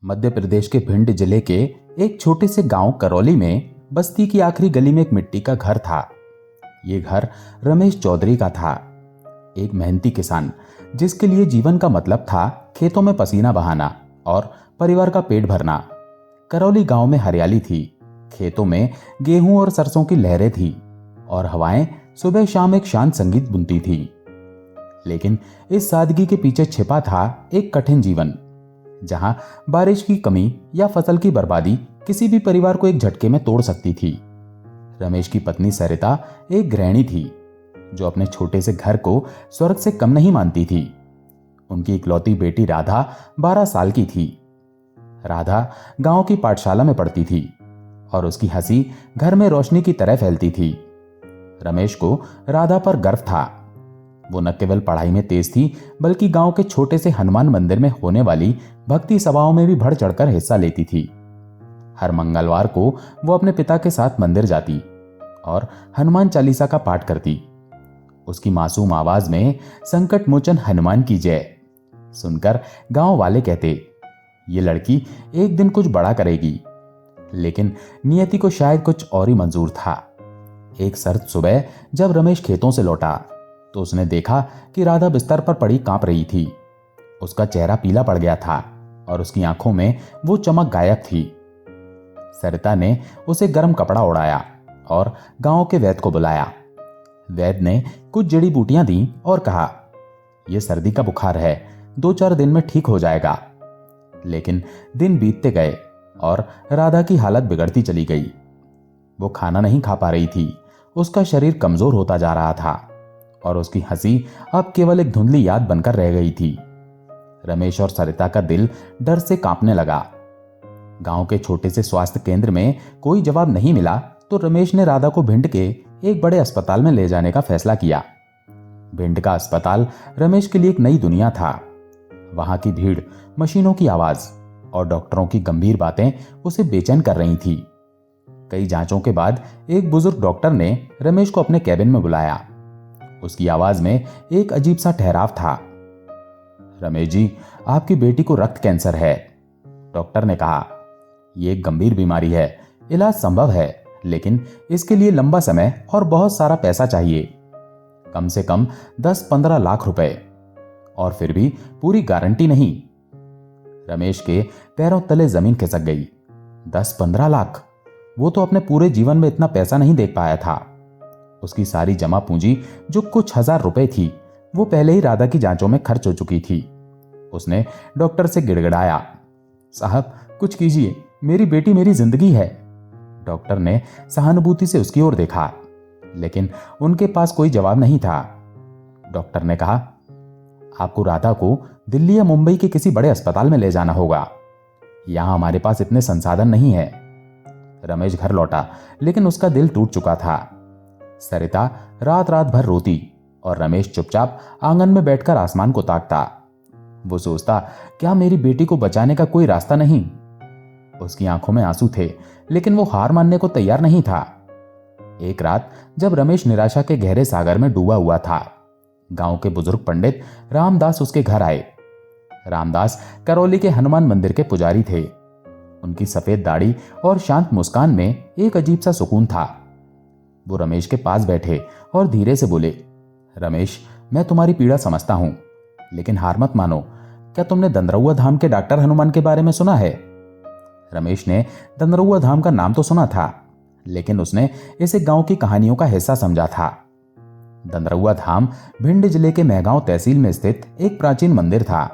मध्य प्रदेश के भिंड जिले के एक छोटे से गांव करौली में बस्ती की आखिरी गली में एक मिट्टी का घर था। ये घर रमेश चौधरी का था, एक मेहनती किसान जिसके लिए जीवन का मतलब था खेतों में पसीना बहाना और परिवार का पेट भरना। करौली गांव में हरियाली थी, खेतों में गेहूं और सरसों की लहरें थी और हवाएं सुबह शाम एक शांत संगीत बुनती थी। लेकिन इस सादगी के पीछे छिपा था एक कठिन जीवन, जहां बारिश की कमी या फसल की बर्बादी किसी भी परिवार को एक झटके में तोड़ सकती थी। रमेश की पत्नी सरिता एक गृहिणी थी जो अपने छोटे से घर को स्वर्ग से कम नहीं मानती थी। उनकी इकलौती बेटी राधा 12 साल की थी। राधा गांव की पाठशाला में पढ़ती थी और उसकी हंसी घर में रोशनी की तरह फैलती थी। रमेश को राधा पर गर्व था। वो न केवल पढ़ाई में तेज थी बल्कि गांव के छोटे से हनुमान मंदिर में होने वाली भक्ति सभाओं में भी बढ़ चढ़कर हिस्सा लेती थी। हर मंगलवार को वो अपने पिता के साथ मंदिर जाती और हनुमान चालीसा का पाठ करती। उसकी मासूम आवाज में संकट मोचन हनुमान की जय सुनकर गांव वाले कहते, ये लड़की एक दिन कुछ बड़ा करेगी। लेकिन नियति को शायद कुछ और ही मंजूर था। एक सर्द सुबह जब रमेश खेतों से लौटा तो उसने देखा कि राधा बिस्तर पर पड़ी कांप रही थी। उसका चेहरा पीला पड़ गया था और उसकी आंखों में वो चमक गायब थी। सरिता ने उसे गर्म कपड़ा ओढ़ाया और गांव के वैद्य को बुलाया। वैद्य ने कुछ जड़ी बूटियां दी और कहा, यह सर्दी का बुखार है, 2-4 दिन में ठीक हो जाएगा। लेकिन दिन बीतते गए और राधा की हालत बिगड़ती चली गई। वो खाना नहीं खा पा रही थी, उसका शरीर कमजोर होता जा रहा था और उसकी हंसी अब केवल एक धुंधली याद बनकर रह गई थी। रमेश और सरिता का दिल डर से कांपने लगा। गांव के छोटे से स्वास्थ्य केंद्र में कोई जवाब नहीं मिला तो रमेश ने राधा को भिंड के एक बड़े अस्पताल में ले जाने का फैसला किया। भिंड का अस्पताल रमेश के लिए एक नई दुनिया था। वहां की भीड़, मशीनों की आवाज और डॉक्टरों की गंभीर बातें उसे बेचैन कर रही थी। कई जांचों के बाद एक बुजुर्ग डॉक्टर ने रमेश को अपने कैबिन में बुलाया। उसकी आवाज में एक अजीब सा ठहराव था। रमेश जी, आपकी बेटी को रक्त कैंसर है, डॉक्टर ने कहा। यह एक गंभीर बीमारी है, इलाज संभव है, लेकिन इसके लिए लंबा समय और बहुत सारा पैसा चाहिए, कम से कम 10-15 लाख रुपए, और फिर भी पूरी गारंटी नहीं। रमेश के पैरों तले जमीन खिसक गई। 10-15 लाख, वो तो अपने पूरे जीवन में इतना पैसा नहीं देख पाया था। उसकी सारी जमा पूंजी जो कुछ हजार रुपए थी, वो पहले ही राधा की जांचों में खर्च हो चुकी थी। उसने डॉक्टर से गिड़गिड़ाया, साहब कुछ कीजिए, मेरी बेटी मेरी जिंदगी है। डॉक्टर ने सहानुभूति से उसकी ओर देखा, लेकिन उनके पास कोई जवाब नहीं था। डॉक्टर ने कहा, आपको राधा को दिल्ली या मुंबई के किसी बड़े अस्पताल में ले जाना होगा, यहां हमारे पास इतने संसाधन नहीं है। रमेश घर लौटा, लेकिन उसका दिल टूट चुका था। सरिता रात रात भर रोती और रमेश चुपचाप आंगन में बैठकर आसमान को ताकता। वो सोचता, क्या मेरी बेटी को बचाने का कोई रास्ता नहीं? उसकी आंखों में आंसू थे, लेकिन वो हार मानने को तैयार नहीं था। एक रात जब रमेश निराशा के गहरे सागर में डूबा हुआ था, गांव के बुजुर्ग पंडित रामदास उसके घर आए। रामदास करौली के हनुमान मंदिर के पुजारी थे। उनकी सफेद दाढ़ी और शांत मुस्कान में एक अजीब सा सुकून था। वो रमेश के पास बैठे और धीरे से बोले, रमेश, मैं तुम्हारी पीड़ा समझता हूं, लेकिन हार मत मानो। क्या तुमने दंदरौआ धाम के डॉक्टर हनुमान के बारे में सुना है? रमेश ने दंदरौआ धाम का नाम तो सुना था, लेकिन उसने इसे गांव की कहानियों का हिस्सा समझा था। दंदरौआ धाम भिंड जिले के मेहगांव तहसील में स्थित एक प्राचीन मंदिर था,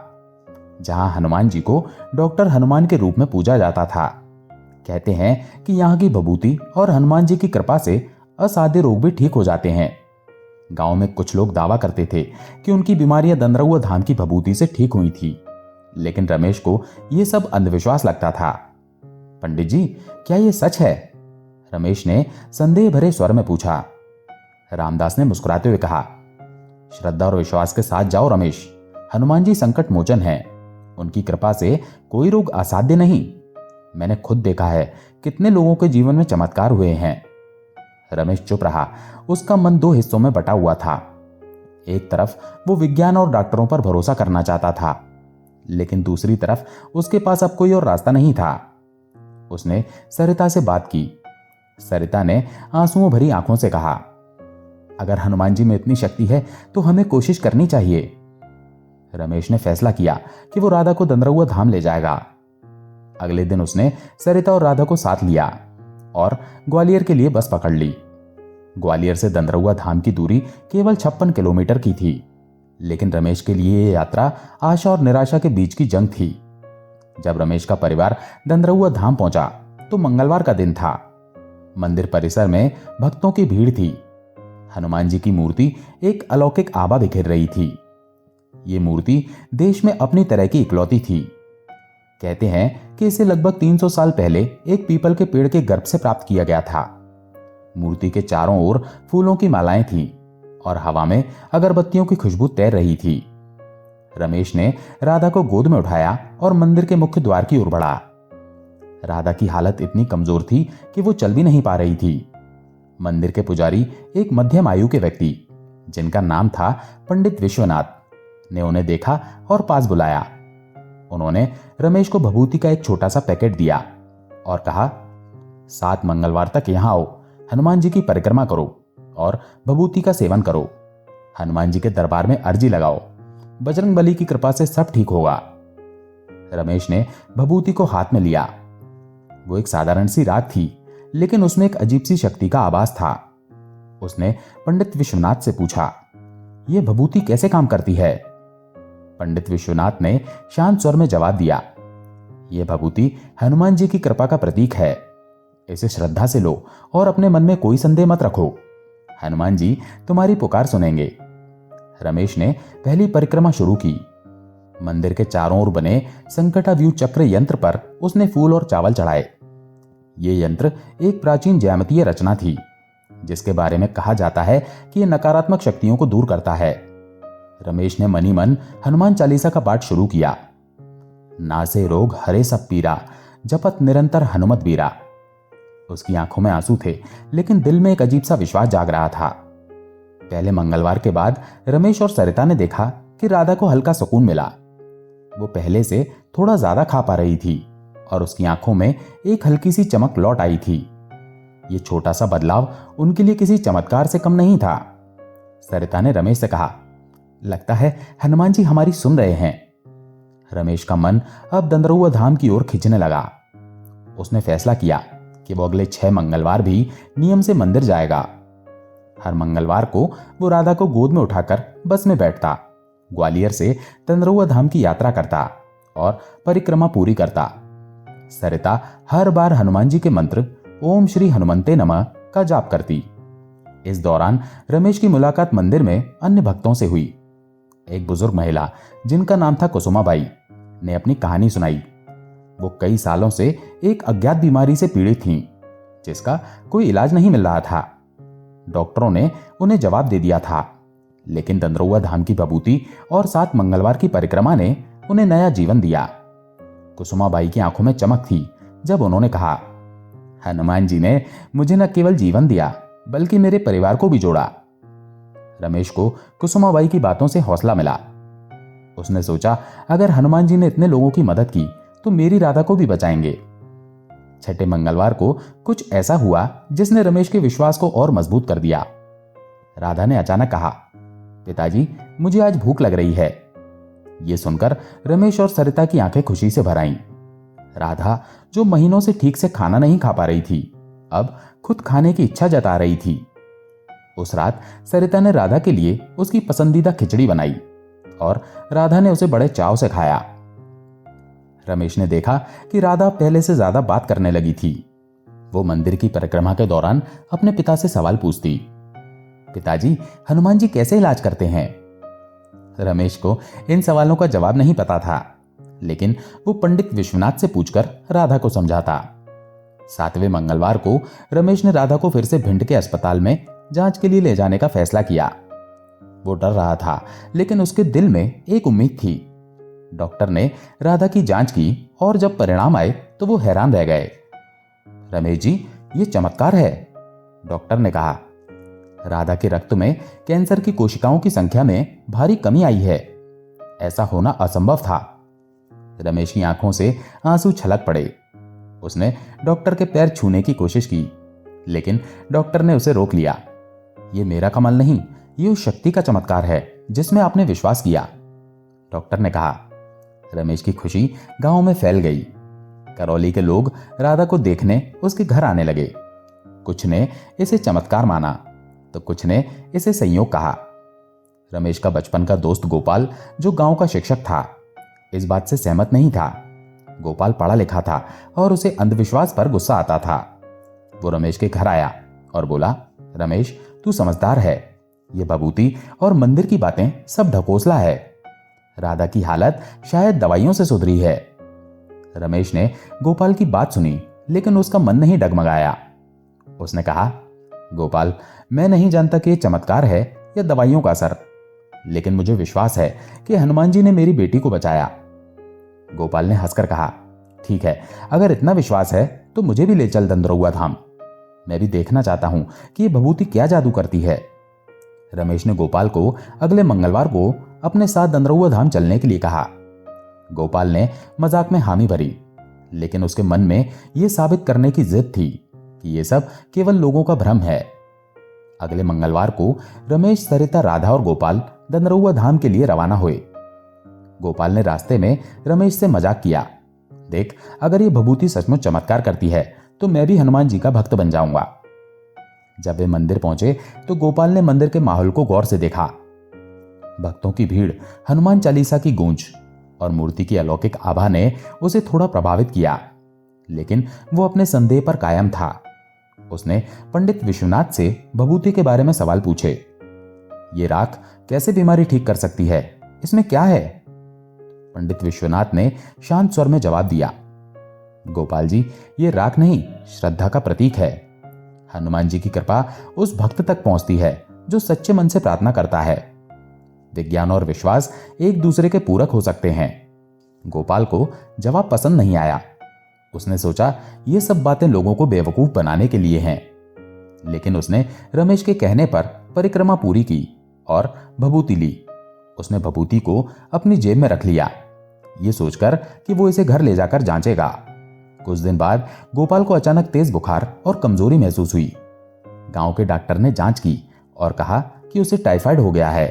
जहां हनुमान जी को डॉक्टर हनुमान के रूप में पूजा जाता था। कहते हैं कि यहां की भभूति और हनुमान जी की कृपा से असाध्य रोग भी ठीक हो जाते हैं। गांव में कुछ लोग दावा करते थे कि उनकी बीमारियां दंदरौआ धाम की भभूति से ठीक हुई थी, लेकिन रमेश को यह सब अंधविश्वास लगता था। पंडित जी, क्या यह सच है? रमेश ने संदेह भरे स्वर में पूछा। रामदास ने मुस्कुराते हुए कहा, श्रद्धा और विश्वास के साथ जाओ रमेश, हनुमान जी संकट मोचन हैं, उनकी कृपा से कोई रोग असाध्य नहीं। मैंने खुद देखा है कितने लोगों के जीवन में चमत्कार हुए हैं। रमेश चुप रहा। उसका मन 2 हिस्सों में बटा हुआ था। एक तरफ वो विज्ञान और डॉक्टरों पर भरोसा करना चाहता था, लेकिन दूसरी तरफ उसके पास अब कोई और रास्ता नहीं था। उसने सरिता से बात की। सरिता ने आंसुओं भरी आंखों से कहा, अगर हनुमान जी में इतनी शक्ति है तो हमें कोशिश करनी चाहिए। रमेश ने फैसला किया कि वो राधा को दंदरउआ धाम ले जाएगा। अगले दिन उसने सरिता और राधा को साथ लिया और ग्वालियर के लिए बस पकड़ ली। ग्वालियर से दंदरउआ धाम की दूरी केवल 56 किलोमीटर की थी, लेकिन रमेश के लिए यह यात्रा आशा और निराशा के बीच की जंग थी। जब रमेश का परिवार दंदरउआ धाम पहुंचा तो मंगलवार का दिन था। मंदिर परिसर में भक्तों की भीड़ थी। हनुमान जी की मूर्ति एक अलौकिक आभा बिखेर रही थी। ये मूर्ति देश में अपनी तरह की इकलौती थी। कहते हैं कि इसे लगभग 300 साल पहले एक पीपल के पेड़ के गर्भ से प्राप्त किया गया था। मूर्ति के चारों ओर फूलों की मालाएं थीं और हवा में अगरबत्तियों की खुशबू तैर रही थी। रमेश ने राधा को गोद में उठाया और मंदिर के मुख्य द्वार की ओर बढ़ा। राधा की हालत इतनी कमजोर थी कि वो चल भी नहीं पा रही थी। मंदिर के पुजारी, एक मध्यम आयु के व्यक्ति जिनका नाम था पंडित विश्वनाथ, ने उन्हें देखा और पास बुलाया। उन्होंने रमेश को भभूति का एक छोटा सा पैकेट दिया और कहा, 7 मंगलवार तक यहां आओ, हनुमान जी की परिक्रमा करो और भभूति का सेवन करो। हनुमान जी के दरबार में अर्जी लगाओ, बजरंग बली की कृपा से सब ठीक होगा। रमेश ने भभूति को हाथ में लिया। वो एक साधारण सी राख थी, लेकिन उसमें एक अजीब सी शक्ति का आभास था। उसने पंडित विश्वनाथ से पूछा, यह भभूति कैसे काम करती है? पंडित विश्वनाथ ने शांत स्वर में जवाब दिया, यह भभूति हनुमान जी की कृपा का प्रतीक है। इसे श्रद्धा से लो और अपने मन में कोई संदेह मत रखो। हनुमान जी तुम्हारी पुकार सुनेंगे। रमेश ने पहली परिक्रमा शुरू की। मंदिर के चारों ओर बने संकटाव्यूह चक्र यंत्र पर उसने फूल और चावल चढ़ाए। ये यंत्र एक प्राचीन ज्यामितीय रचना थी, जिसके बारे में कहा जाता है कि यह नकारात्मक शक्तियों को दूर करता है। रमेश ने मनी मन हनुमान चालीसा का पाठ शुरू किया। नासे रोग हरे सब पीरा, जपत निरंतर हनुमत बीरा। उसकी आंखों में आंसू थे, लेकिन दिल में एक अजीब सा विश्वास जाग रहा था। पहले मंगलवार के बाद रमेश और सरिता ने देखा कि राधा को हल्का सुकून मिला। वो पहले से थोड़ा ज्यादा खा पा रही थी और उसकी आंखों में एक हल्की सी चमक लौट आई थी। ये छोटा सा बदलाव उनके लिए किसी चमत्कार से कम नहीं था। सरिता ने रमेश से कहा, लगता है हनुमान जी हमारी सुन रहे हैं। रमेश का मन अब दंदरउआ धाम की ओर खिंचने लगा। उसने फैसला किया कि वो अगले 6 मंगलवार भी नियम से मंदिर जाएगा। हर मंगलवार को वो राधा को गोद में उठाकर बस में बैठता, ग्वालियर से दंदरउआ धाम की यात्रा करता और परिक्रमा पूरी करता। सरिता हर बार हनुमान जी के मंत्र ओम श्री हनुमंते नमः का जाप करती। इस दौरान रमेश की मुलाकात मंदिर में अन्य भक्तों से हुई। एक बुजुर्ग महिला जिनका नाम था कुसुमाबाई ने अपनी कहानी सुनाई। वो कई सालों से एक अज्ञात बीमारी से पीड़ित थीं, जिसका कोई इलाज नहीं मिल रहा था। डॉक्टरों ने उन्हें जवाब दे दिया था, लेकिन दंदरउआ धाम की भभूति और 7 मंगलवार की परिक्रमा ने उन्हें नया जीवन दिया। कुसुमाबाई की आंखों में चमक थी जब उन्होंने कहा, हनुमान जी ने मुझे न केवल जीवन दिया बल्कि मेरे परिवार को भी जोड़ा। रमेश को कुसुमाबाई की बातों से हौसला मिला। उसने सोचा, अगर हनुमान जी ने इतने लोगों की मदद की तो मेरी राधा को भी बचाएंगे। 6ठे मंगलवार को कुछ ऐसा हुआ जिसने रमेश के विश्वास को और मजबूत कर दिया। राधा ने अचानक कहा, पिताजी मुझे आज भूख लग रही है। यह सुनकर रमेश और सरिता की आंखें खुशी से भर आईं। राधा, जो महीनों से ठीक से खाना नहीं खा पा रही थी, अब खुद खाने की इच्छा जता रही थी। उस रात सरिता ने राधा के लिए उसकी पसंदीदा खिचड़ी बनाई और राधा ने उसे बड़े चाव से खाया। रमेश ने देखा कि राधा पहले से ज्यादा बात करने लगी थी। वो मंदिर की परिक्रमा के दौरान अपने पिता से सवाल पूछती, पिताजी हनुमान जी कैसे इलाज करते हैं? रमेश को इन सवालों का जवाब नहीं पता था, लेकिन वो पंडित विश्वनाथ से पूछकर राधा को समझाता। 7वें मंगलवार को रमेश ने राधा को फिर से भिंड के अस्पताल में जांच के लिए ले जाने का फैसला किया। वो डर रहा था, लेकिन उसके दिल में एक उम्मीद थी। डॉक्टर ने राधा की जांच की और जब परिणाम आए तो वो हैरान रह गए। रमेश जी, ये चमत्कार है, डॉक्टर ने कहा। राधा के रक्त में कैंसर की कोशिकाओं की संख्या में भारी कमी आई है। ऐसा होना असंभव था। रमेश की आंखों से आंसू छलक पड़े। उसने डॉक्टर के पैर छूने की कोशिश की, लेकिन डॉक्टर ने उसे रोक लिया। ये मेरा कमाल नहीं, ये उस शक्ति का चमत्कार है जिसमें आपने विश्वास किया, डॉक्टर ने कहा। रमेश की खुशी गांव में फैल गई। करौली के लोग राधा को देखने उसके घर आने लगे। कुछ ने इसे चमत्कार माना तो कुछ ने इसे संयोग कहा। रमेश का बचपन का दोस्त गोपाल, जो गांव का शिक्षक था, इस बात से सहमत नहीं था। गोपाल पढ़ा लिखा था और उसे अंधविश्वास पर गुस्सा आता था। वो रमेश के घर आया और बोला, रमेश, तू समझदार है, ये भभूति और मंदिर की बातें सब ढकोसला है। राधा की हालत शायद दवाइयों से सुधरी है। रमेश ने गोपाल की बात सुनी, लेकिन उसका मन नहीं डगमगाया। उसने कहा, गोपाल, मैं नहीं जानता कि ये चमत्कार है या दवाइयों का असर, लेकिन मुझे विश्वास है कि हनुमान जी ने मेरी बेटी को बचाया। गोपाल ने हंसकर कहा, ठीक है, अगर इतना विश्वास है तो मुझे भी ले चल दंदरौआ धाम। मैं भी देखना चाहता हूं कि ये भभूति क्या जादू करती है। रमेश ने गोपाल को अगले मंगलवार को अपने साथ दंदरौआ धाम चलने के लिए कहा। गोपाल ने मजाक में हामी भरी, लेकिन उसके मन में यह साबित करने की जिद थी कि यह सब केवल लोगों का भ्रम है। अगले मंगलवार को रमेश, सरिता, राधा और गोपाल दंदरौआ धाम के लिए रवाना हुए। गोपाल ने रास्ते में रमेश से मजाक किया, देख, अगर ये भभूति सचमुच चमत्कार करती है तो मैं भी हनुमान जी का भक्त बन जाऊंगा। जब वे मंदिर पहुंचे तो गोपाल ने मंदिर के माहौल को गौर से देखा। भक्तों की भीड़, हनुमान चालीसा की गूंज और मूर्ति की अलौकिक आभा ने उसे थोड़ा प्रभावित किया, लेकिन वो अपने संदेह पर कायम था। उसने पंडित विश्वनाथ से भभूति के बारे में सवाल पूछे। ये राख कैसे बीमारी ठीक कर सकती है, इसमें क्या है? पंडित विश्वनाथ ने शांत स्वर में जवाब दिया, गोपाल जी, ये राख नहीं, श्रद्धा का प्रतीक है। हनुमान जी की कृपा उस भक्त तक पहुंचती है जो सच्चे मन से प्रार्थना करता है। विज्ञान और विश्वास एक दूसरे के पूरक हो सकते हैं। गोपाल को जवाब पसंद नहीं आया। उसने सोचा ये सब बातें लोगों को बेवकूफ बनाने के लिए हैं, लेकिन उसने रमेश के कहने पर परिक्रमा पूरी की और भभूति ली। उसने भभूति को अपनी जेब में रख लिया, ये सोचकर कि वो इसे घर ले जाकर जांचेगा। कुछ दिन बाद गोपाल को अचानक तेज बुखार और कमजोरी महसूस हुई। गांव के डॉक्टर ने जांच की और कहा कि उसे टाइफाइड हो गया है।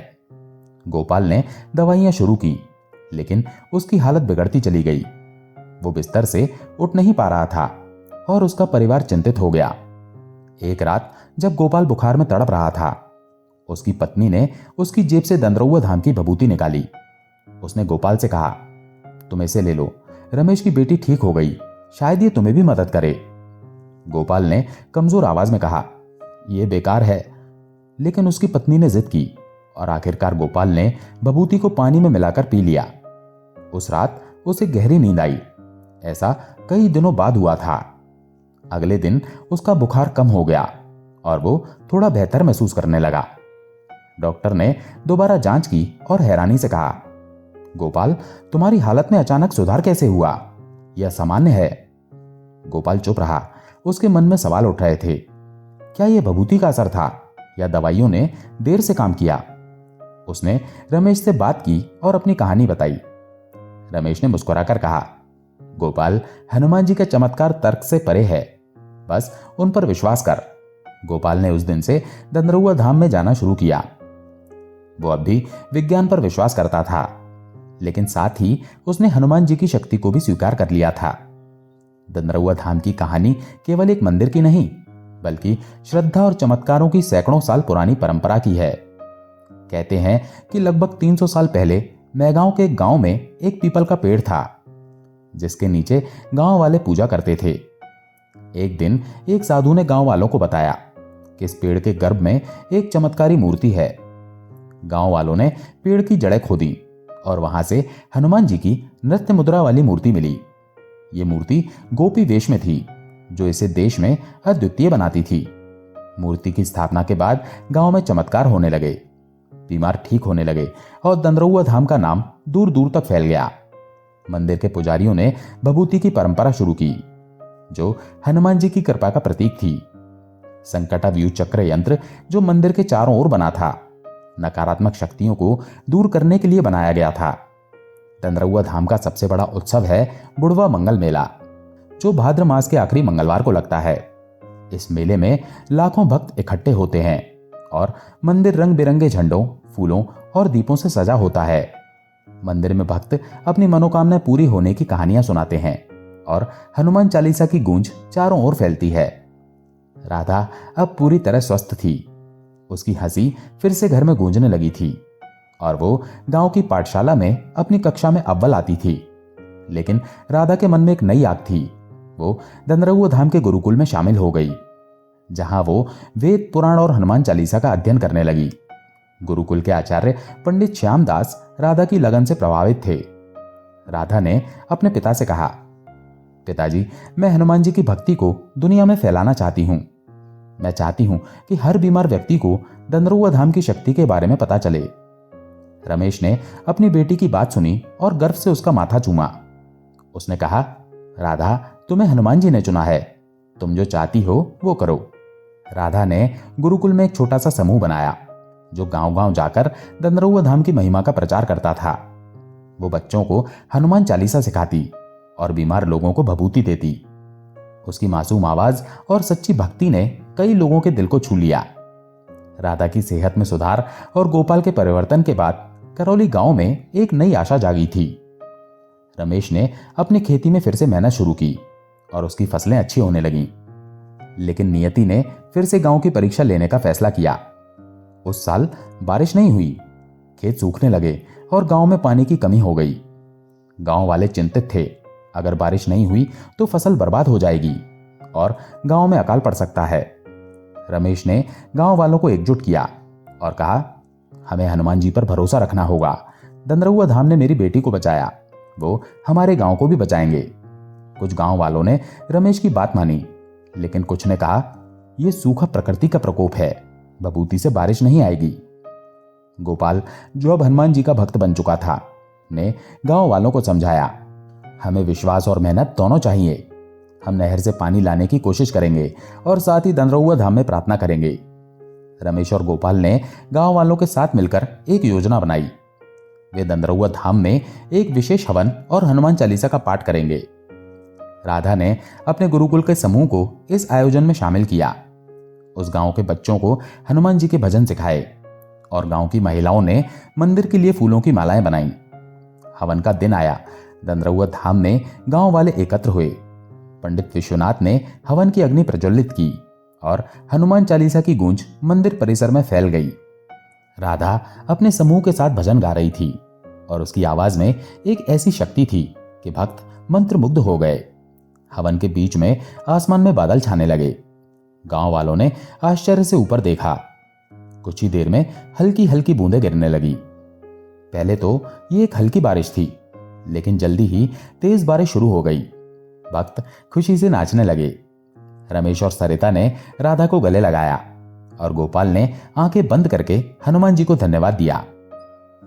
गोपाल ने दवाइयां शुरू की, लेकिन उसकी हालत बिगड़ती चली गई। वो बिस्तर से उठ नहीं पा रहा था और उसका परिवार चिंतित हो गया। एक रात जब गोपाल बुखार में तड़प रहा था, उसकी पत्नी ने उसकी जेब से दंदरौआ धाम की भभूति निकाली। उसने गोपाल से कहा, तुम इसे ले लो, रमेश की बेटी ठीक हो गई, शायद ये तुम्हें भी मदद करे। गोपाल ने कमजोर आवाज में कहा, यह बेकार है, लेकिन उसकी पत्नी ने जिद की और आखिरकार गोपाल ने भभूति को पानी में मिलाकर पी लिया। उस रात उसे गहरी नींद आई। ऐसा कई दिनों बाद हुआ था। अगले दिन उसका बुखार कम हो गया और वो थोड़ा बेहतर महसूस करने लगा। डॉक्टर ने दोबारा जांच की और हैरानी से कहा, गोपाल, तुम्हारी हालत में अचानक सुधार कैसे हुआ? यह सामान्य है। गोपाल चुप रहा। उसके मन में सवाल उठ रहे थे। क्या यह भभूति का असर था या दवाइयों ने देर से काम किया? उसने रमेश से बात की और अपनी कहानी बताई। रमेश ने मुस्कुराकर कहा, गोपाल, हनुमान जी का चमत्कार तर्क से परे है, बस उन पर विश्वास कर। गोपाल ने उस दिन से दंदरौआ धाम में जाना शुरू किया। वो अब भी विज्ञान पर विश्वास करता था, लेकिन साथ ही उसने हनुमान जी की शक्ति को भी स्वीकार कर लिया था। दंदरौआ धाम की कहानी केवल एक मंदिर की नहीं, बल्कि श्रद्धा और चमत्कारों की सैकड़ों साल पुरानी परंपरा की है। कहते हैं कि लगभग 300 साल पहले मैगांव के एक गांव में एक पीपल का पेड़ था, जिसके नीचे गांव वाले पूजा करते थे। एक दिन एक साधु ने गांव वालों को बताया कि इस पेड़ के गर्भ में एक चमत्कारी मूर्ति है। गांव वालों ने पेड़ की जड़ें खोदी और वहां से हनुमान जी की नृत्य मुद्रा वाली मूर्ति मिली। ये मूर्ति गोपी वेश में थी, जो इसे देश में अद्वितीय बनाती थी। मूर्ति की स्थापना के बाद गांव में चमत्कार होने लगे, बीमार ठीक होने लगे और दंदरौआ धाम का नाम दूर दूर तक फैल गया। मंदिर के पुजारियों ने भभूति की परंपरा शुरू की, जो हनुमान जी की कृपा का प्रतीक थी। संकटाव्यूह चक्र यंत्र, जो मंदिर के चारों ओर बना था, नकारात्मक शक्तियों को दूर करने के लिए बनाया गया था। दंदरउआ धाम का सबसे बड़ा उत्सव है बुढ़वा मंगल मेला, जो भाद्र मास के आखिरी मंगलवार को लगता है। इस मेले में लाखों भक्त इकट्ठे होते हैं और मंदिर रंग बिरंगे झंडों, फूलों और दीपों से सजा होता है। मंदिर में भक्त अपनी मनोकामनाएं पूरी होने की कहानियां सुनाते हैं और हनुमान चालीसा की गूंज चारों ओर फैलती है। राधा अब पूरी तरह स्वस्थ थी। उसकी हंसी फिर से घर में गूंजने लगी थी और वो गांव की पाठशाला में अपनी कक्षा में अव्वल आती थी। लेकिन राधा के मन में एक नई आग थी। वो दंदरउआ धाम के गुरुकुल में शामिल हो गई, जहां वो वेद, पुराण और हनुमान चालीसा का अध्ययन करने लगी। गुरुकुल के आचार्य पंडित श्यामदास राधा की लगन से प्रभावित थे। राधा ने अपने पिता से कहा, पिताजी, मैं हनुमान जी की भक्ति को दुनिया में फैलाना चाहती हूं। मैं चाहती हूं कि हर बीमार व्यक्ति को दंदरउआ धाम की शक्ति के बारे में पता चले। रमेश ने अपनी बेटी की बात सुनी और गर्व से उसका माथा चूमा। उसने कहा, राधा, तुम्हें हनुमान जी ने चुना है। तुम जो चाहती हो वो करो। राधा ने गुरुकुल में एक छोटा सा समूह बनाया, जो गांव-गांव जाकर दंदरउआ धाम की महिमा का प्रचार करता था। वो बच्चों को हनुमान चालीसा सिखाती और बीमार लोगों को भभूति देती। उसकी मासूम आवाज और सच्ची भक्ति ने कई लोगों के दिल को छू लिया। राधा की सेहत में सुधार और गोपाल के परिवर्तन के बाद करौली गांव में एक नई आशा जागी थी। रमेश ने अपनी खेती में फिर से मेहनत शुरू की और उसकी फसलें अच्छी होने लगीं। लेकिन नियति ने फिर से गांव की परीक्षा लेने का फैसला किया। उस साल बारिश नहीं हुई, खेत सूखने लगे और गांव में पानी की कमी हो गई। गांव वाले चिंतित थे, अगर बारिश नहीं हुई तो फसल बर्बाद हो जाएगी और गांव में अकाल पड़ सकता है। रमेश ने गांव वालों को एकजुट किया और कहा, हमें हनुमान जी पर भरोसा रखना होगा। दंदरउआ धाम ने मेरी बेटी को बचाया, वो हमारे गांव को भी बचाएंगे। कुछ गांव वालों ने रमेश की बात मानी, लेकिन कुछ ने कहा, यह सूखा प्रकृति का प्रकोप है, भभूति से बारिश नहीं आएगी। गोपाल, जो अब हनुमान जी का भक्त बन चुका था, ने गांव वालों को समझाया, हमें विश्वास और मेहनत दोनों चाहिए। हम नहर से पानी लाने की कोशिश करेंगे और साथ ही दंदरउआ धाम में प्रार्थना करेंगे। रमेश और गोपाल ने गांव वालों के साथ मिलकर एक योजना बनाई। वे दंदरउआ धाम में एक विशेष हवन और हनुमान चालीसा का पाठ करेंगे। राधा ने अपने गुरुकुल के समूह को इस आयोजन में शामिल किया। उस गांव के बच्चों को हनुमान जी के भजन सिखाए और गांव की महिलाओं ने मंदिर के लिए फूलों की मालाएं बनाई। हवन का दिन आया। दंदरउआ धाम में गांव वाले एकत्र हुए। पंडित विश्वनाथ ने हवन की अग्नि प्रज्वलित की और हनुमान चालीसा की गूंज मंदिर परिसर में फैल गई। राधा अपने समूह के साथ भजन गा रही थी और उसकी आवाज में एक ऐसी शक्ति थी कि भक्त मंत्रमुग्ध हो गए। हवन के बीच में आसमान में बादल छाने लगे। गांव वालों ने आश्चर्य से ऊपर देखा। कुछ ही देर में हल्की हल्की बूंदें गिरने लगी। पहले तो ये एक हल्की बारिश थी, लेकिन जल्दी ही तेज बारिश शुरू हो गई। भक्त खुशी से नाचने लगे। रमेश और सरिता ने राधा को गले लगाया और गोपाल ने आंखें बंद करके हनुमान जी को धन्यवाद दिया।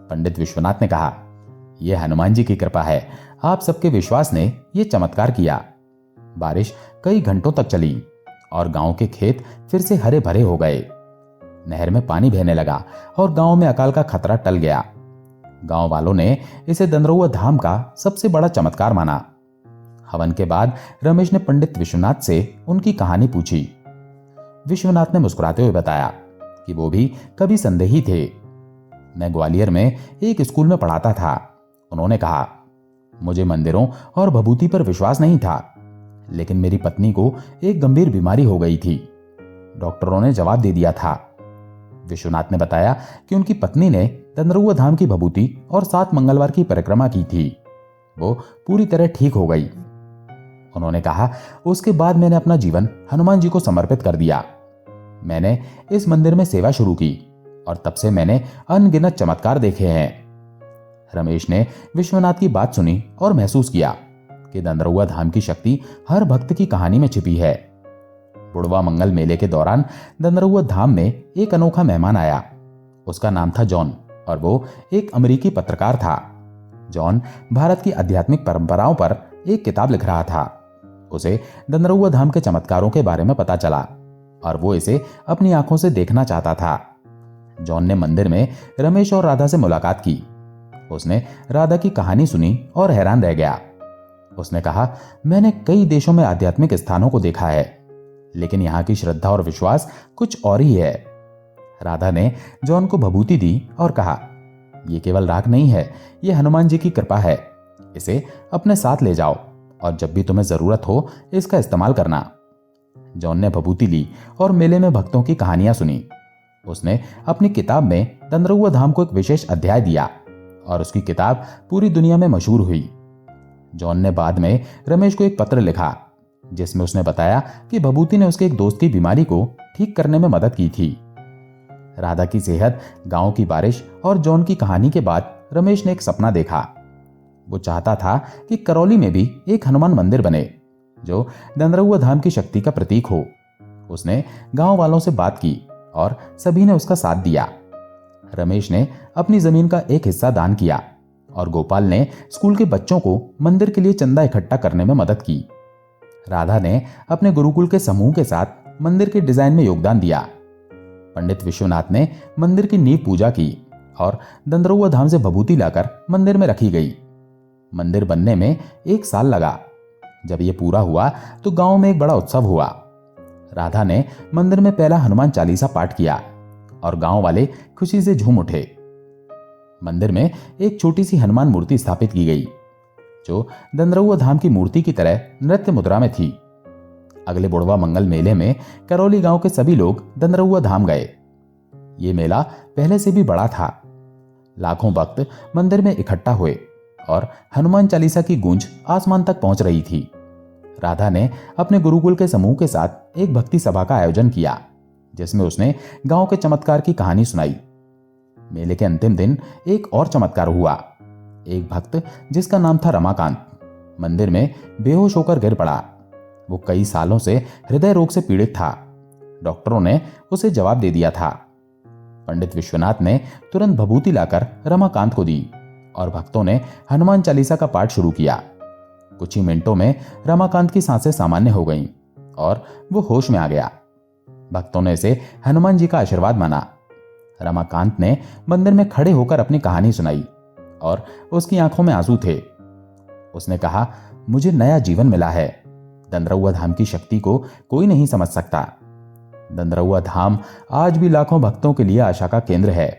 पंडित विश्वनाथ ने कहा, यह हनुमान जी की कृपा है, आप सबके विश्वास ने यह चमत्कार किया। बारिश कई घंटों तक चली और गांव के खेत फिर से हरे भरे हो गए। नहर में पानी बहने लगा और गांव में अकाल का खतरा टल गया। गांव वालों ने इसे दंदरउआ धाम का सबसे बड़ा चमत्कार माना। हवन के बाद रमेश ने पंडित विश्वनाथ से उनकी कहानी पूछी। विश्वनाथ ने मुस्कुराते हुए बताया कि वो भी कभी संदेही थे। मैं ग्वालियर में एक स्कूल में पढ़ाता था। उन्होंने कहा, मुझे मंदिरों और भभूति पर विश्वास नहीं था, लेकिन मेरी पत्नी को एक गंभीर बीमारी हो गई थी। डॉक्टरों ने जवाब दे दिया था। विश्वनाथ ने बताया कि उनकी पत्नी ने दंदरउआ धाम की भभूति और 7 मंगलवार की परिक्रमा की थी। वो पूरी तरह ठीक हो गई। उन्होंने कहा, उसके बाद मैंने अपना जीवन हनुमान जी को समर्पित कर दिया। मैंने इस मंदिर में सेवा शुरू की और तब से मैंने अनगिनत चमत्कार देखे हैं। रमेश ने विश्वनाथ की बात सुनी और महसूस किया कि दंदरउआ धाम की शक्ति हर भक्त की कहानी में छिपी है। बुढ़वा मंगल मेले के दौरान दंदरउआ धाम में एक अनोखा मेहमान आया। उसका नाम था जॉन और वो एक अमेरिकी पत्रकार था। जॉन भारत की आध्यात्मिक परंपराओं पर एक किताब लिख रहा था। उसे दंदरउआ धाम के चमत्कारों के बारे में पता चला और वो इसे अपनी आंखों से देखना चाहता था। जॉन ने मंदिर में रमेश और राधा से मुलाकात की उसने राधा की कहानी सुनी और हैरान रह गया। उसने कहा, मैंने कई देशों में आध्यात्मिक स्थानों को देखा है, लेकिन यहाँ की श्रद्धा और विश्वास कुछ और ही है। राधा ने जॉन को भभूति दी और कहा, यह केवल राख नहीं है, यह हनुमान जी की कृपा है। इसे अपने साथ ले जाओ और जब भी तुम्हें जरूरत हो इसका इस्तेमाल करना। जॉन ने भभूति ली और मेले में भक्तों की कहानियां सुनी। उसने अपनी किताब में दंदरउआ धाम को एक विशेष अध्याय दिया और उसकी किताब पूरी दुनिया में मशहूर हुई। जॉन ने बाद में रमेश को एक पत्र लिखा जिसमें उसने बताया कि भभूति ने उसके एक दोस्त की बीमारी को ठीक करने में मदद की थी। राधा की सेहत, गांव की बारिश और जॉन की कहानी के बाद रमेश ने एक सपना देखा। वो चाहता था कि करौली में भी एक हनुमान मंदिर बने जो दंदरउआ धाम की शक्ति का प्रतीक हो। उसने गांव वालों से बात की और सभी ने उसका साथ दिया। रमेश ने अपनी जमीन का एक हिस्सा दान किया और गोपाल ने स्कूल के बच्चों को मंदिर के लिए चंदा इकट्ठा करने में मदद की। राधा ने अपने गुरुकुल के समूह के साथ मंदिर के डिजाइन में योगदान दिया। पंडित विश्वनाथ ने मंदिर की नींव पूजा की और दंदरउआ धाम से भभूति लाकर मंदिर में रखी गई। मंदिर बनने में 1 साल लगा। जब यह पूरा हुआ तो गांव में एक बड़ा उत्सव हुआ। राधा ने मंदिर में पहला हनुमान चालीसा पाठ किया और गांव वाले खुशी से झूम उठे। मंदिर में एक छोटी सी हनुमान मूर्ति स्थापित की गई जो दंदरउआ धाम की मूर्ति की तरह नृत्य मुद्रा में थी। अगले बुढ़वा मंगल मेले में करौली गांव के सभी लोग दंदरउआ धाम गए। ये मेला पहले से भी बड़ा था। लाखों भक्त मंदिर में इकट्ठा हुए और हनुमान चालीसा की गूंज आसमान तक पहुंच रही थी। राधा ने अपने गुरुकुल के समूह के साथ एक भक्ति सभा का आयोजन किया जिसमें उसने गांव के चमत्कार की कहानी सुनाई। मेले के अंतिम दिन एक और चमत्कार हुआ। एक भक्त जिसका नाम था रमाकांत मंदिर में बेहोश होकर गिर पड़ा। वो कई सालों से हृदय रोग से पीड़ित था। डॉक्टरों ने उसे जवाब दे दिया था। पंडित विश्वनाथ ने तुरंत भभूति लाकर रमाकांत को दी और भक्तों ने हनुमान चालीसा का पाठ शुरू किया। कुछ ही मिनटों में रमाकांत की सांसें सामान्य हो गईं और वो होश में आ गया। भक्तों ने इसे हनुमान जी का आशीर्वाद माना। रमाकांत ने मंदिर में खड़े होकर अपनी कहानी सुनाई और उसकी आंखों में आंसू थे। उसने कहा, मुझे नया जीवन मिला है। दंदरउआ धाम की शक्ति को कोई नहीं समझ सकता। दंदरउआ धाम आज भी लाखों भक्तों के लिए आशा का केंद्र है।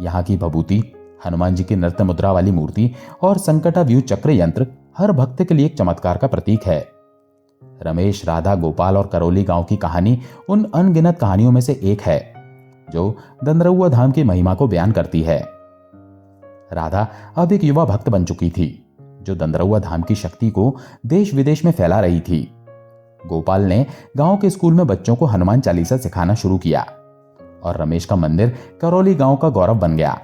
यहाँ की भभूति, हनुमान जी की नृत्य मुद्रा वाली मूर्ति और संकटाव्यूह चक्र यंत्र हर भक्त के लिए एक चमत्कार का प्रतीक है। रमेश, राधा, गोपाल और करौली गांव की कहानी उन अनगिनत कहानियों में से एक है जो दंदरउआ धाम की महिमा को बयान करती है। राधा अब एक युवा भक्त बन चुकी थी जो दंदरउआ धाम की शक्ति को देश विदेश में फैला रही थी। गोपाल ने गांव के स्कूल में बच्चों को हनुमान चालीसा सिखाना शुरू किया और रमेश का मंदिर करौली गांव का गौरव बन गया।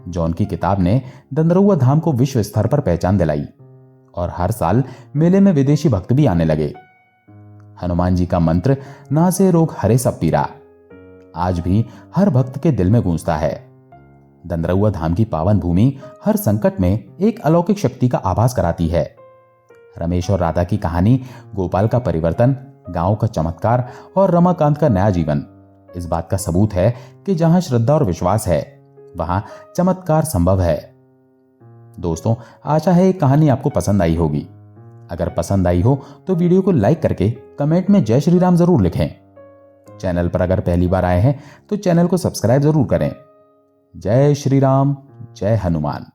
जॉन की किताब ने दंदरउआ धाम को विश्व स्तर पर पहचान दिलाई और हर साल मेले में विदेशी भक्त भी आने लगे। हनुमान जी का मंत्र, ना से रोग हरे सब पीरा, आज भी हर भक्त के दिल में गूंजता है। दंदरउआ धाम की पावन भूमि हर संकट में एक अलौकिक शक्ति का आभास कराती है। रमेश और राधा की कहानी, गोपाल का परिवर्तन, गांव का चमत्कार और रमाकांत का नया जीवन इस बात का सबूत है कि जहां श्रद्धा और विश्वास है वहां चमत्कार संभव है। दोस्तों, आशा है ये कहानी आपको पसंद आई होगी। अगर पसंद आई हो तो वीडियो को लाइक करके कमेंट में जय श्री राम जरूर लिखें। चैनल पर अगर पहली बार आए हैं तो चैनल को सब्सक्राइब जरूर करें। जय श्री राम, जय हनुमान।